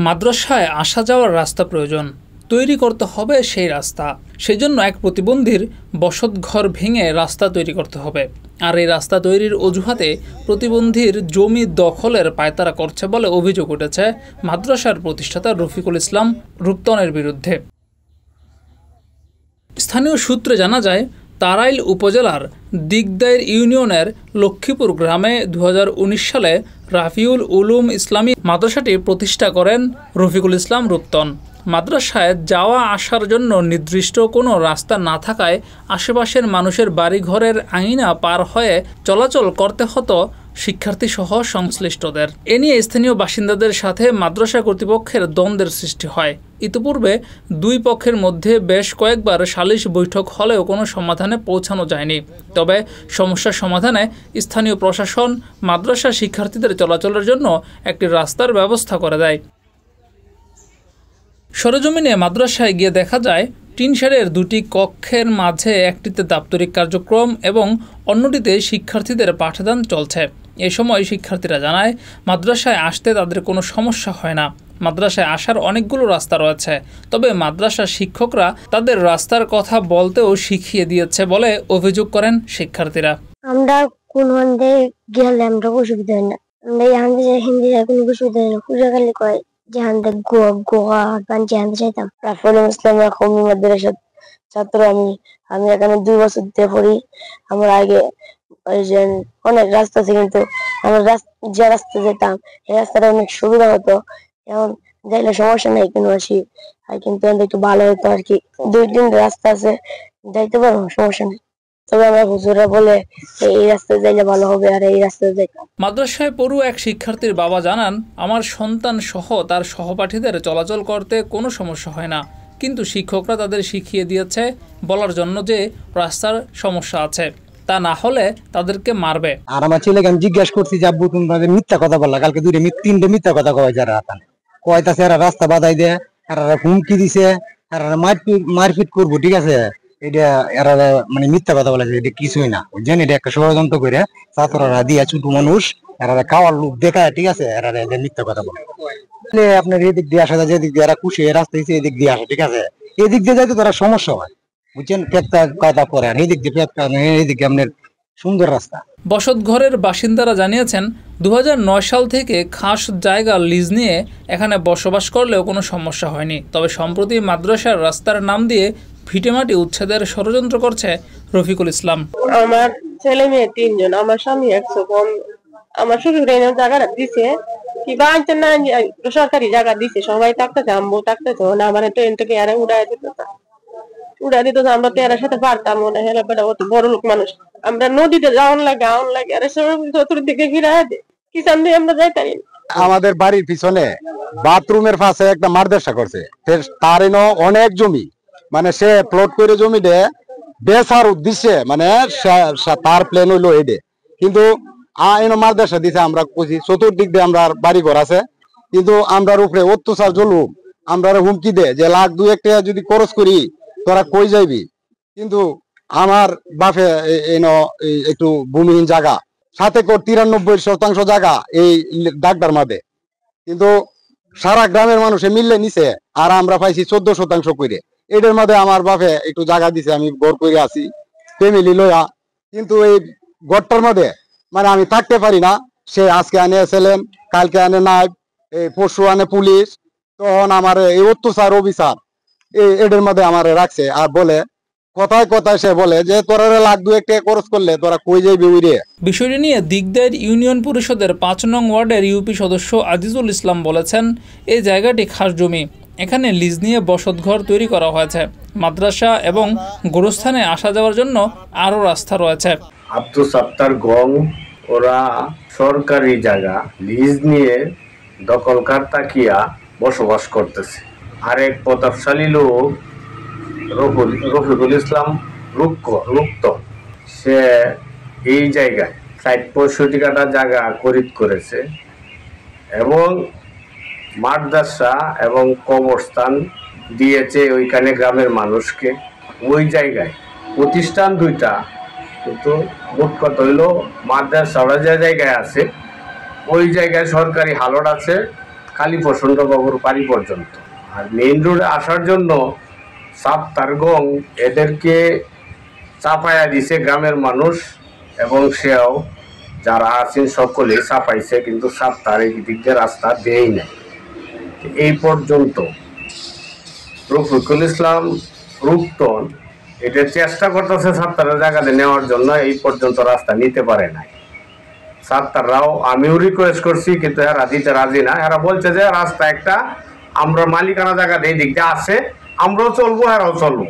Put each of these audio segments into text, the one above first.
মাদ্রাসায় আসা যাওয়ার রাস্তা প্রয়োজন, তৈরি করতে হবে সেই রাস্তা। সেজন্য এক প্রতিবন্ধীর বসতঘর ভেঙে রাস্তা তৈরি করতে হবে। আর এই রাস্তা তৈরির অজুহাতে প্রতিবন্ধীর জমি দখলের পায়তারা করছে বলে অভিযোগ উঠেছে মাদ্রাসার প্রতিষ্ঠাতা রফিকুল ইসলাম রূপতনের বিরুদ্ধে। স্থানীয় সূত্রে জানা যায়, তারাইল উপজেলার দিগদাইর ইউনিয়নের লক্ষ্মীপুর গ্রামে 2019 সালে রাফিউল উলুম ইসলামী মাদ্রাসাটি প্রতিষ্ঠা করেন রফিকুল ইসলাম রূপতন। মাদ্রাসায় যাওয়া আসার জন্য নির্দিষ্ট কোনো রাস্তা না থাকায় আশেপাশের মানুষের বাড়িঘরের আঙিনা পার হয়ে চলাচল করতে হতো শিক্ষার্থীসহ সংশ্লিষ্টদের। এ নিয়ে স্থানীয় বাসিন্দাদের সাথে মাদ্রাসা কর্তৃপক্ষের দ্বন্দ্বের সৃষ্টি হয়। ইতিপূর্বে দুই পক্ষের মধ্যে বেশ কয়েকবার সালিশ বৈঠক হলেও কোনো সমাধানে পৌঁছানো যায়নি। তবে সমস্যার সমাধানে স্থানীয় প্রশাসন মাদ্রাসা শিক্ষার্থীদের চলাচলের জন্য একটি রাস্তার ব্যবস্থা করে দেয়। সরেজমিনে মাদ্রাসায় গিয়ে দেখা যায়, টিন শেডের দুটি কক্ষের মাঝে একটিতে দাপ্তরিক কার্যক্রম এবং অন্যটিতে শিক্ষার্থীদের পাঠদান চলছে। এ সময় শিক্ষার্থীরা জানায়, মাদ্রাসায় আসতে তাদের কোনো সমস্যা হয় না। মাদ্রাসায় আসার অনেকগুলো রাস্তা রয়েছে, তবে মাদ্রাসার শিক্ষকরা তাদের রাস্তার কথা বলতেও শিখিয়ে দিয়েছে বলে অভিযোগ করেন শিক্ষার্থীরা। আমরা কোন হন্দে গেলে আমরা অসুবিধা হয় না, আমরা এখান হিন্দি কোনো অসুবিধা হয় না। পূজাকালী কয় যেখান থেকে গোয়া গান যেখান চাইতাম। রাফিউল ইসলাম কওমি মাদ্রাসার ছাত্র আমি এখানে 2 বছর দিয়ে পড়ি। আমরা আগে অনেক রাস্তা আছে, কিন্তু আমরা যে রাস্তা যেতাম এই রাস্তাটা অনেক সুবিধা হতো। এখন যাইলে সমস্যা নেই, কিন্তু আসি আর কিন্তু একটু ভালো হতো আর কি। 2-3 রাস্তা আছে, যাইতে পারবো, সমস্যা নেই। তবে আমরা হুজুররা বলে এই রাস্তায় যাইলে ভালো হবে আর এই রাস্তায় যাইতাম। মাদ্রাসায় পড়ুয়া এক শিক্ষার্থীর বাবা জানান, আমার সন্তান সহ তার সহপাঠীদের চলাচল করতে কোনো সমস্যা হয় না, কিন্তু শিক্ষকরা তাদের শিখিয়ে দিয়েছে বলার জন্য যে রাস্তার সমস্যা আছে, তা না হলে তাদেরকে মারবে। আর আমার ছেলেকে আমি জিজ্ঞাসা করছি যে আব্বু তুমি মিথ্যা কথা বললা, কালকে 2-3 মিথ্যা কথা কয় যারা কয়তাছে এরা রাস্তা বাধাই দেয়, এরা হুমকি দিছে, এরা মারপিট করবো, ঠিক আছে। এটা এরা মানে মিথ্যা কথা বলে, এটা কিছুই না, বুঝছেন। এটা একটা ষড়যন্ত্র করে ছাত্ররা দিয়া ছোট মানুষ এরা খাওয়ার লোক দেখায়, ঠিক আছে। এরা মিথ্যা কথা বলে। আপনার এদিক দিয়ে আসা যায়, যেদিক দিয়ে এরা খুশি রাস্তা হিসেবে এদিক দিয়ে আসে, ঠিক আছে। এদিক দিয়ে যাইতে তারা সমস্যা হয়, বুঝছেন। পেটটা কায়দা করে আর এদিক দিয়ে পেটটা, এদিকে আপনার সুন্দর রাস্তা। বসতঘরের বাসিন্দারা জানিয়েছেন, 2009 সাল থেকে খাস জায়গা লিজ নিয়ে এখানে বসবাস করলেও কোনো সমস্যা হয়নি। তবে সম্প্রতি মাদ্রাসার রাস্তার নাম দিয়ে ভিটেমাটি উচ্ছেদের ষড়যন্ত্র করছে রফিকুল ইসলাম। আমার ছেলে মেয়ে 3 জন, আমার স্বামী 100 কম। আমার শ্বশুর এই জায়গাটা দিছে কি বাঁচতে না, সরকারি জায়গা দিছে, সবাই থাকতেছে, আম্বু থাকতেছে না। আমার ট্রেন থেকে আরে উড়াই দিত, আমরা তো এর সাথে পারতাম না। হেলা বেটা অত বড় লোক মানুষ, আমরা নদীতে যাওয়ান লাগে আরে চতুর্দিকে ঘিরা দে, কিষান দিয়ে আমরা যাইতারি। আমাদের বাড়ির পিছনে বাথরুমের পাশে একটা মাদ্রাসা করছে, তার অনেক জমি, মানে সে প্লট করে জমি দে বেচার উদ্দেশ্যে, মানে তার প্ল্যান হইলো এডে, কিন্তু মাদ্রাসা দিছে। আমরা বুঝি চতুর্দিক দিয়ে আমরা বাড়ি ঘর আছে, কিন্তু আমরার উপরে অত্যাচার জলুম, আমরা হুমকি দে যে লাখ 2-1 টাকা যদি খরচ করি তোরা কই যাইবি। কিন্তু আমার বাপে একটু ভূমিহীন জায়গা, সাথে 93% জায়গা এই ডাকদার মাঝে, কিন্তু সারা গ্রামের মানুষে মিললে নিছে, আর আমরা পাইছি 14% করে। এটার মধ্যে আমার বাপে একটু জায়গা দিছে, আমি ঘর করে আছি ফ্যামিলি লইয়া, কিন্তু এই ঘরটার মধ্যে মানে আমি থাকতে পারি না। সে আজকে আনে এসেলেন, কালকে আনে নাই, এই পরশু আনে পুলিশ। তখন আমার এই অত্যাচার অবিচার এটার মধ্যে আমার রাখছে, আর বলে কথায় কথায় সে বলে যে তোরা লাখ 2-1 টাকা খরচ করলে তোরা কই যাইবি উইরে। বিষয়টি নিয়ে দিগদাইর ইউনিয়ন পরিষদের 5 নং ওয়ার্ডের ইউপি সদস্য আজিজুল ইসলাম বলেছেন, এই জায়গাটি খাস জমি, এখানে লিজ নিয়ে বসতঘর তৈরি করা হয়েছে। মাদ্রাসা এবং গোরস্থানে আসা যাওয়ার জন্য আরও রাস্তা রয়েছে। আব্দুল সাত্তার গং ওরা সরকারি জায়গা লিজ নিয়ে দখলকার তাকিয়া বসবাস করতেছে। আরেক প্রতাপশালী লোক রফিকুল ইসলাম রুক্ত, সে এই জায়গায় 60-65 কাঠা জায়গা খরিদ করেছে এবং মাদ্রাসা এবং কবরস্থান দিয়েছে ওইখানে গ্রামের মানুষকে। ওই জায়গায় প্রতিষ্ঠান 2টা, কিন্তু মোট কথা হইল মাদ্রাসা যে জায়গায় আছে ওই জায়গায় সরকারি হালট আছে, কালীপ্রচন্ড বাবুর বাড়ি পর্যন্ত। আর মেইন রোডে আসার জন্য সাত্তারগং এদেরকে চাপায়া দিছে গ্রামের মানুষ, এবং সেও যারা আছেন সকলে চাপাইছে, কিন্তু সাত্তার এই দিক দিয়ে রাস্তা দেয়ই নাই। এই পর্যন্ত রফিকুল ইসলাম রূপতন এটা চেষ্টা করতেছে সাত্তারের জায়গাতে নেওয়ার জন্য, এই পর্যন্ত রাস্তা নিতে পারে নাই। সাত্তাররাও আমিও রিকোয়েস্ট করছি, কিন্তু এরা দিতে রাজি না। এরা বলছে যে রাস্তা একটা আমরা মালিকানা জায়গাতে এই দিক দিয়ে আছে, আমরাও চলবো, এরাও চলবো,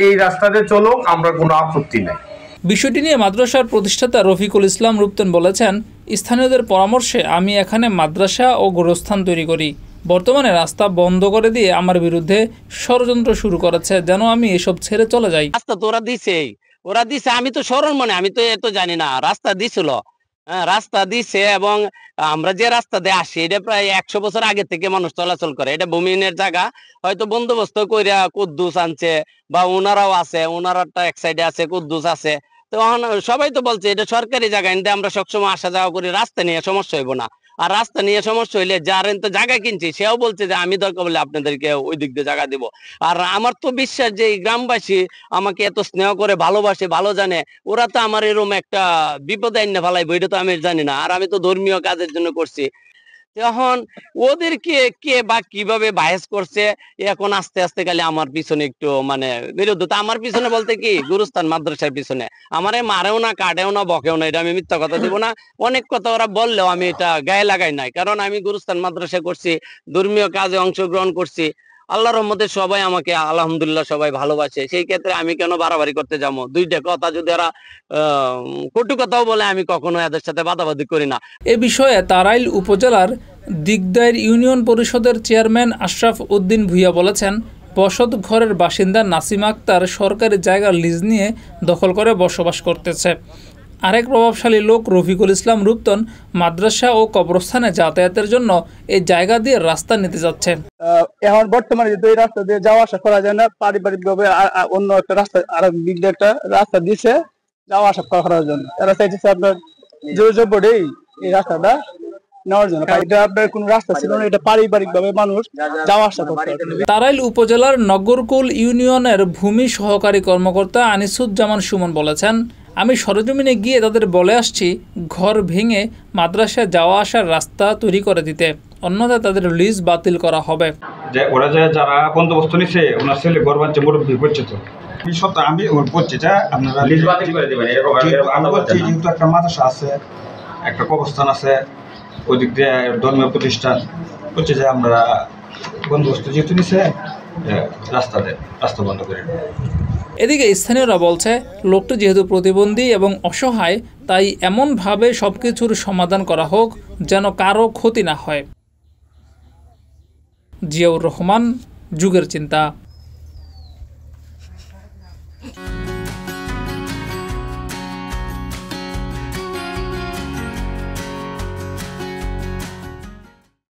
এই রাস্তাতে চলুক, আমরা কোনো আপত্তি নাই। বিষয়টি নিয়ে মাদ্রাসার প্রতিষ্ঠাতা রফিকুল ইসলাম রূপতন বলেছেন, স্থানীয়দের পরামর্শে আমি এখানে মাদ্রাসা ও গোরস্থান তৈরি করি। বর্তমানে রাস্তা বন্ধ করে দিয়ে আমার বিরুদ্ধে ষড়যন্ত্র শুরু করেছে, যেন আমি এসব ছেড়ে চলে যাই। রাস্তা তো ওরা দিছে, আমি তো স্মরণ মনে, আমি তো এত জানি না। রাস্তা দিছিল, রাস্তা দিছে, এবং আমরা যে রাস্তা দিয়ে আসি এটা প্রায় 100 বছর আগে থেকে মানুষ চলাচল করে। এটা ভূমিহীনের জায়গা, হয়তো বন্দোবস্ত কইরা কুদ্দুস আনছে, বা ওনারাও আছে, ওনারাটা এক সাইডে আছে, কুদ্দুস আছে। তো সবাই তো বলছে এটা সরকারি জায়গা, কিন্তু আমরা সবসময় আসা যাওয়া করি, রাস্তা নিয়ে সমস্যা হইব না। আর রাস্তা নিয়ে সমস্যা হইলে যার তো জায়গা কিনছি সেও বলছে যে আমি দরকার বলে আপনাদেরকে ওই দিক দিয়ে জায়গা দিব। আর আমার তো বিশ্বাস যে এই গ্রামবাসী আমাকে এত স্নেহ করে, ভালোবাসে, ভালো জানে, ওরা তো আমার এরকম একটা বিপদে আইনে ফেলাইবো এটা তো আমি জানি না। আর আমি তো ধর্মীয় কাজের জন্য করছি। এখন ওদেরকে কে বা কিভাবে বাহেস করছে, এখন আস্তে আস্তে খালি আমার পিছনে একটু মানে বিরুদ্ধতা। আমার পিছনে বলতে কি, গুরুস্থান মাদ্রাসার পিছনে আমারে মারেও না, কাটেও না, বকেও না, এটা আমি মিথ্যা কথা দিব না। অনেক কথা ওরা বললেও আমি এটা গায়ে লাগাই নাই, কারণ আমি গুরুস্থান মাদ্রাসা করছি, ধর্মীয় কাজে অংশগ্রহণ করছি। আল্লাহর রহমতে সবাই আমাকে আলহামদুলিল্লাহ সবাই ভালোবাসে। সেই ক্ষেত্রে আমি কেন বাড়াবাড়ি করতে যাবো? দুইটা কথা যদি এরা কটু কথাও বলে, আমি কখনো এদের সাথে বাদাবাদি করি না। এ বিষয়ে তারাইল উপজেলার দিগদাইর ইউনিয়ন পরিষদের চেয়ারম্যান আশরাফ উদ্দিন ভূঁইয়া বলেছেন, বসত ঘরের বাসিন্দা নাসিমা আক্তার সরকারি জায়গা লিজ নিয়ে দখল করে বসবাস করতেছে। আরেক প্রভাবশালী লোক রফিকুল ইসলাম রূপতন মাদ্রাসা ও কবরস্থানে যাতায়াতের জন্য এই জায়গা দিয়ে রাস্তা নিতে যাচ্ছে। এখন বর্তমানে যদি এই রাস্তা দিয়ে যাওয়া আসা করা যায় না, পারিবারিক ভাবে অন্য একটা রাস্তা, আর দিক দিয়ে একটা রাস্তা দিছে যাওয়া আসা করার জন্য। এরা চাইছে আপনার জোরজবরদস্তি এই রাস্তাটা নেওয়ার জন্য। এটা আপনার কোন রাস্তা ছিল না, এটা পারিবারিক ভাবে মানুষ যাওয়া আসা করতে। তারাইল উপজেলার নগরকুল ইউনিয়নের ভূমি সহকারী কর্মকর্তা আনিসুজ্জামান সুমন বলেছেন, আমি সরেজমিনে গিয়ে তাদের বলে আসছি ঘর ভেঙে মাদ্রাসায় যাওয়া আসার রাস্তা তৈরি করে দিতে, অন্যথায় তাদের লিজ বাতিল করা হবে। যে ওরা যারা বন্দোবস্ত নিছে, ওনার ছেলে ঘর বাচ্চা মুরব্বী করছে, তো আমি বলছি যে আপনারা লিজ বাতিল করে দেবেন। আমি বলছি যেহেতু একটা মাদ্রাসা আছে, একটা কবরস্থান আছে, ওই দিক দিয়ে ধর্মীয় প্রতিষ্ঠান, বলছে যে আমরা বন্দোবস্ত যেহেতু নিছে রাস্তা বন্ধ করে। এদিকে স্থানীয়রা বলছে, লোকটি যেহেতু প্রতিবন্ধী এবং অসহায়, তাই এমনভাবে সবকিছুর সমাধান করা হোক যেন কারো ক্ষতি না হয়। জিয়াউর রহমান, যুগের চিন্তা।